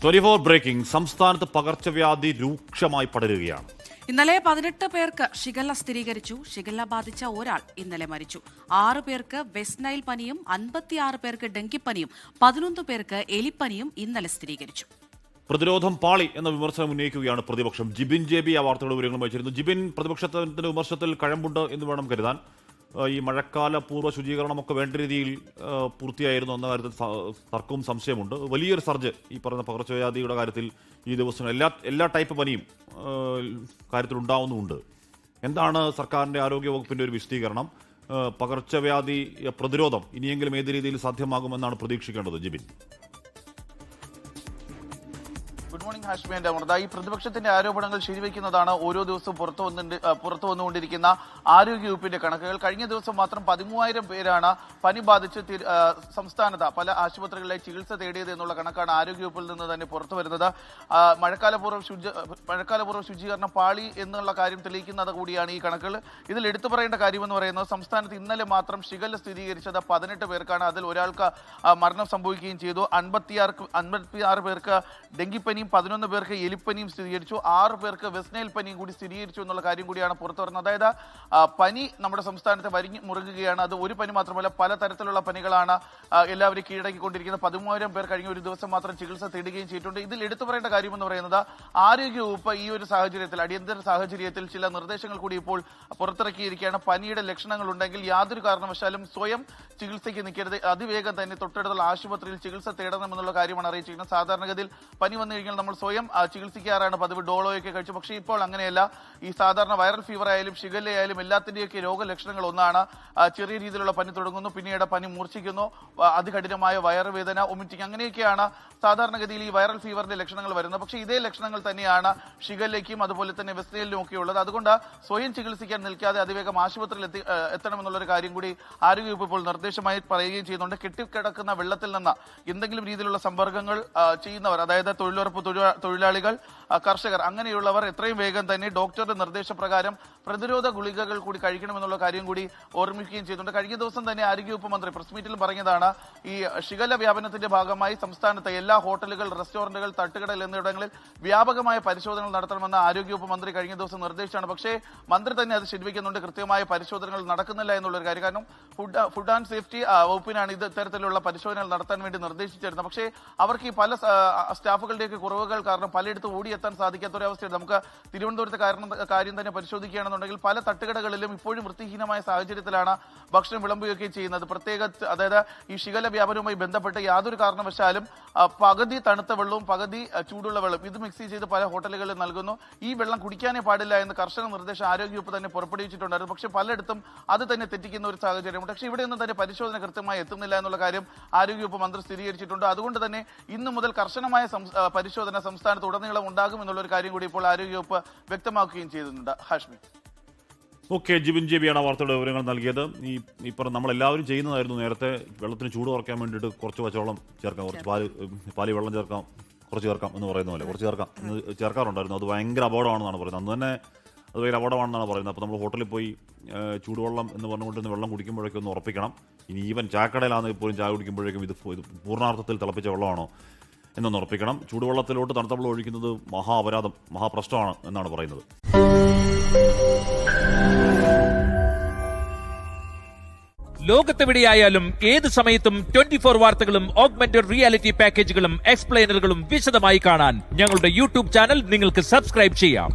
24 breaking. സംസ്ഥാനത്ത് പകർച്ചവ്യാധി രൂക്ഷമായി പടരുകയാണ്. ഇന്നലെ 18 പേർക്ക് ഷിഗല്ല സ്ഥിരീകരിച്ചു. ഷിഗല്ല ബാധിച്ച ഒരാൾ ഇന്നലെ മരിച്ചു. 6 പേർക്ക് വെസ്റ്റ് നൈൽ പനിയും 56 പേർക്ക് ഡെങ്കിപ്പനിയും 11 പേർക്ക് എലിപ്പനിയും ഇന്നലെ സ്ഥിരീകരിച്ചു. പ്രതിരോധം പാളി എന്ന വിമർശനം ഉന്നയിക്കുകയാണ് പ്രതിപക്ഷം. ജിബിൻ JB ആ വാർത്തകളുടെ വിവരങ്ങൾ വായിച്ചിരുന്നു. ജിബിൻ, പ്രതിപക്ഷത്തിന്റെ വിമർശനത്തിൽ കഴമ്പുണ്ട് എന്ന് വേണം കരുതാൻ. ഈ മഴക്കാല പൂർവ്വ ശുചീകരണമൊക്കെ വേണ്ട രീതിയിൽ പൂർത്തിയായിരുന്നു എന്ന കാര്യത്തിൽ തർക്കവും സംശയമുണ്ട്. വലിയൊരു സർജ് ഈ പറയുന്ന പകർച്ചവ്യാധിയുടെ കാര്യത്തിൽ ഈ ദിവസം എല്ലാ ടൈപ്പ് പനിയും കാര്യത്തിൽ ഉണ്ടാവുന്നുമുണ്ട്. എന്താണ് സർക്കാരിന്റെ ആരോഗ്യവകുപ്പിന്റെ ഒരു വിശദീകരണം? പകർച്ചവ്യാധി പ്രതിരോധം ഇനിയെങ്കിലും ഏത് രീതിയിൽ സാധ്യമാകുമെന്നാണ് പ്രതീക്ഷിക്കേണ്ടത്? ജിബിൻ. Good morning Hashmi. എന്റെ അമൃത, ഈ പ്രതിപക്ഷത്തിന്റെ ആരോപണങ്ങൾ ശരിവെക്കുന്നതാണ് ഓരോ ദിവസവും പുറത്തു വന്നുകൊണ്ടിരിക്കുന്ന ആരോഗ്യവകുപ്പിന്റെ കണക്കുകൾ. കഴിഞ്ഞ ദിവസം മാത്രം 13,000 പേരാണ് പനി ബാധിച്ച് സംസ്ഥാനത്ത് പല ആശുപത്രികളിലെ ചികിത്സ തേടിയത് എന്നുള്ള കണക്കാണ് ആരോഗ്യവകുപ്പിൽ നിന്ന് തന്നെ പുറത്തു വരുന്നത്. മഴക്കാലപൂർവ്വ ശുചീകരണം പാളി എന്നുള്ള കാര്യം തെളിയിക്കുന്നത് കൂടിയാണ് ഈ കണക്കുകൾ. ഇതിൽ എടുത്തു പറയേണ്ട കാര്യമെന്ന് പറയുന്നത്, സംസ്ഥാനത്ത് ഇന്നലെ മാത്രം ഷിഗല്ല സ്ഥിരീകരിച്ചത് 18 പേർക്കാണ്. അതിൽ ഒരാൾക്ക് മരണം സംഭവിക്കുകയും ചെയ്തു. 56 പേർക്ക് ഡെങ്കിപ്പനിയും 11 പേർക്ക് എലിപ്പനിയും സ്ഥിരീകരിച്ചു. 6 പേർക്ക് വെസ്റ്റ് നൈൽ പനിയും കൂടി സ്ഥിരീകരിച്ചു എന്നുള്ള കാര്യം കൂടിയാണ് പുറത്തു വരുന്നത്. അതായത് പനി നമ്മുടെ സംസ്ഥാനത്ത് വരിഞ്ഞു മുറുകുകയാണ്. അത് ഒരു പനി മാത്രമല്ല, പല തരത്തിലുള്ള പനികളാണ് എല്ലാവരും കീഴടക്കിക്കൊണ്ടിരിക്കുന്നത്. 13,000 പേർ കഴിഞ്ഞ ഒരു ദിവസം മാത്രം ചികിത്സ തേടുകയും ചെയ്തിട്ടുണ്ട്. ഇതിൽ എടുത്തു പറയേണ്ട കാര്യമെന്ന് പറയുന്നത്, ആരോഗ്യവകുപ്പ് ഈ ഒരു സാഹചര്യത്തിൽ, അടിയന്തര സാഹചര്യത്തിൽ ചില നിർദ്ദേശങ്ങൾ കൂടി ഇപ്പോൾ പുറത്തിറക്കിയിരിക്കുകയാണ്. പനിയുടെ ലക്ഷണങ്ങൾ ഉണ്ടെങ്കിൽ യാതൊരു കാരണവശാലും സ്വയം ചികിത്സയ്ക്ക് നിൽക്കരുത്. അതിവേഗം തന്നെ തൊട്ടടുത്തുള്ള ആശുപത്രിയിൽ ചികിത്സ തേടണമെന്നുള്ള കാര്യമാണ് അറിയിച്ചിരിക്കുന്നത്. സാധാരണഗതിയിൽ പനി വന്നു കഴിഞ്ഞാൽ നമ്മൾ സ്വയം ചികിത്സിക്കാറാണ് പതിവ്, ഡോളോയൊക്കെ കഴിച്ചു. പക്ഷേ ഇപ്പോൾ അങ്ങനെയല്ല. ഈ സാധാരണ വൈറൽ ഫീവർ ആയാലും ഷിഗല്ല ആയാലും എല്ലാത്തിന്റെയൊക്കെ രോഗലക്ഷണങ്ങൾ ഒന്നാണ്. ചെറിയ രീതിയിലുള്ള പനി തുടങ്ങുന്നു, പിന്നീട് പനി മൂർച്ഛിക്കുന്നു, അതികഠിനമായ വയറുവേദന, വൊമിറ്റിംഗ്, അങ്ങനെയൊക്കെയാണ് സാധാരണഗതിയിൽ ഈ വൈറൽ ഫീവറിന്റെ ലക്ഷണങ്ങൾ വരുന്നത്. പക്ഷേ ഇതേ ലക്ഷണങ്ങൾ തന്നെയാണ് ഷിഗല്ലയ്ക്കും അതുപോലെ തന്നെ വെസ്റ്റ് നൈലിനും ഒക്കെ ഉള്ളത്. അതുകൊണ്ട് സ്വയം ചികിത്സിക്കാൻ നിൽക്കാതെ അതിവേഗം ആശുപത്രിയിൽ എത്തണമെന്നുള്ളൊരു കാര്യം കൂടി ആരോഗ്യവകുപ്പ് ഇപ്പോൾ നിർദ്ദേശമായി പറയുകയും ചെയ്യുന്നുണ്ട്. കെട്ടിക്കിടക്കുന്ന വെള്ളത്തിൽ നിന്ന് എന്തെങ്കിലും രീതിയിലുള്ള സമ്പർക്കങ്ങൾ ചെയ്യുന്നവർ, അതായത് തൊഴിലുറപ്പ് തൊഴിലാളികൾ, കർഷകർ, അങ്ങനെയുള്ളവർ എത്രയും വേഗം തന്നെ ഡോക്ടറുടെ നിർദ്ദേശപ്രകാരം പ്രതിരോധ ഗുളികകൾ കൂടി കഴിക്കണമെന്നുള്ള കാര്യം കൂടി ഓർമ്മിക്കുകയും ചെയ്തിട്ടുണ്ട്. കഴിഞ്ഞ ദിവസം തന്നെ ആരോഗ്യവകുപ്പ് മന്ത്രി പ്രസ് മീറ്റിൽ പറഞ്ഞതാണ്, ഈ ഷിഗല്ല വ്യാപനത്തിന്റെ ഭാഗമായി സംസ്ഥാനത്തെ എല്ലാ ഹോട്ടലുകൾ, റെസ്റ്റോറന്റുകൾ, തട്ടുകടൽ എന്നിവിടങ്ങളിൽ വ്യാപകമായ പരിശോധനകൾ നടത്തണമെന്ന് ആരോഗ്യവകുപ്പ് മന്ത്രി കഴിഞ്ഞ ദിവസം നിർദ്ദേശിച്ചാണ്. പക്ഷേ മന്ത്രി തന്നെ അത് ശരിവെക്കുന്നുണ്ട്. കൃത്യമായ പരിശോധനകൾ നടക്കുന്നില്ല എന്നുള്ളൊരു കാര്യം. കാരണം ഫുഡ് ആൻഡ് സേഫ്റ്റി വകുപ്പിനാണ് ഇത്തരത്തിലുള്ള പരിശോധനകൾ നടത്താൻ വേണ്ടി നിർദ്ദേശിച്ചിരുന്നത്. പക്ഷേ അവർക്ക് ഈ പല സ്റ്റാഫുകളുടെയൊക്കെ കുറവുകൾ കാരണം പലയിടത്തും ഓടിയെത്താൻ സാധിക്കാത്ത ഒരവസ്ഥയുണ്ട്. നമുക്ക് തിരുവനന്തപുരത്തെ കാര്യം തന്നെ പരിശോധിക്കുകയാണെന്നുണ്ടെങ്കിൽ പല തട്ടുകടകളിലും ഇപ്പോഴും വൃത്തിഹീനമായ സാഹചര്യത്തിലാണ് ഭക്ഷണം വിളമ്പുകയൊക്കെ ചെയ്യുന്നത്. അതായത് ഈ ഷിഗല്ല വ്യാപനവുമായി ബന്ധപ്പെട്ട് യാതൊരു കാരണവശാലും പകുതി തണുത്ത വെള്ളവും പകുതി ചൂടുള്ള വെള്ളം ഇത് മിക്സ് ചെയ്ത് പല ഹോട്ടലുകളിൽ നൽകുന്നു. ഈ വെള്ളം കുടിക്കാനേ പാടില്ല എന്ന് കർശന നിർദ്ദേശം ആരോഗ്യവകുപ്പ് തന്നെ പുറപ്പെടുവിച്ചിട്ടുണ്ടായിരുന്നു. പക്ഷേ പലയിടത്തും അത് തന്നെ തെറ്റിക്കുന്ന ഒരു സാഹചര്യമുണ്ട്. പക്ഷേ ഇവിടെയൊന്നും തന്നെ പരിശോധന കൃത്യമായി എത്തുന്നില്ല എന്നുള്ള കാര്യം ആരോഗ്യവകുപ്പ് മന്ത്രി സ്ഥിരീകരിച്ചിട്ടുണ്ട്. അതുകൊണ്ട് തന്നെ ഇന്നു മുതൽ കർശനമായ പരിശോധന സംസ്ഥാനത്ത് ഉടനീളം ഉണ്ടാകും എന്നുള്ളൊരു കാര്യം കൂടി ഇപ്പോൾ ആരോഗ്യവകുപ്പ് വ്യക്തമാക്കുകയും ചെയ്തിട്ടുണ്ട്. ഹാഷ്മി. ഓക്കെ, ജിബിൻ JB ആണ് വാർത്തയുടെ വിവരങ്ങൾ നൽകിയത്. ഈ നമ്മളെല്ലാവരും ചെയ്യുന്നതായിരുന്നു നേരത്തെ. വെള്ളത്തിന് ചൂട് കുറയ്ക്കാൻ വേണ്ടിയിട്ട് കുറച്ച് പച്ചവെള്ളം ചേർക്കാം, കുറച്ച് പാലി വെള്ളം ചേർക്കാം, കുറച്ച് ചേർക്കാം എന്ന് പറയുന്ന പോലെ കുറച്ച് ചേർക്കാറുണ്ടായിരുന്നു. അത് ഭയങ്കര അപകടമാണെന്നാണ് പറയുന്നത്. അന്ന് തന്നെ അത് ഭയങ്കര അപകടമാണെന്നാണ് പറയുന്നത്. അപ്പോൾ നമ്മൾ ഹോട്ടലിൽ പോയി ചൂടുവെള്ളം എന്ന് പറഞ്ഞുകൊണ്ടിരുന്ന വെള്ളം കുടിക്കുമ്പോഴേക്കും ഒന്ന് ഉറപ്പിക്കണം. ഇനി ഈവൻ ചായക്കടയിലാണെങ്കിൽ പോലും ചായ കുടിക്കുമ്പോഴേക്കും ഇത് പൂർണ്ണാർത്ഥത്തിൽ തിളപ്പിച്ച വെള്ളമാണോ എന്നൊന്ന് ഉറപ്പിക്കണം. ചൂടുവെള്ളത്തിലോട്ട് തണുത്ത വെള്ളം ഒഴിക്കുന്നത് അപരാധം, മഹാപ്രശ്നമാണ് എന്നാണ് പറയുന്നത്. ലോകത്തെവിടെയായാലും ഏത് സമയത്തും 24 വാർത്തകളും ഓഗ്മെന്റഡ് റിയാലിറ്റി പാക്കേജുകളും എക്സ്പ്ലെയിനറുകളും വിശദമായി കാണാൻ ഞങ്ങളുടെ യൂട്യൂബ് ചാനൽ നിങ്ങൾക്ക് സബ്സ്ക്രൈബ് ചെയ്യാം.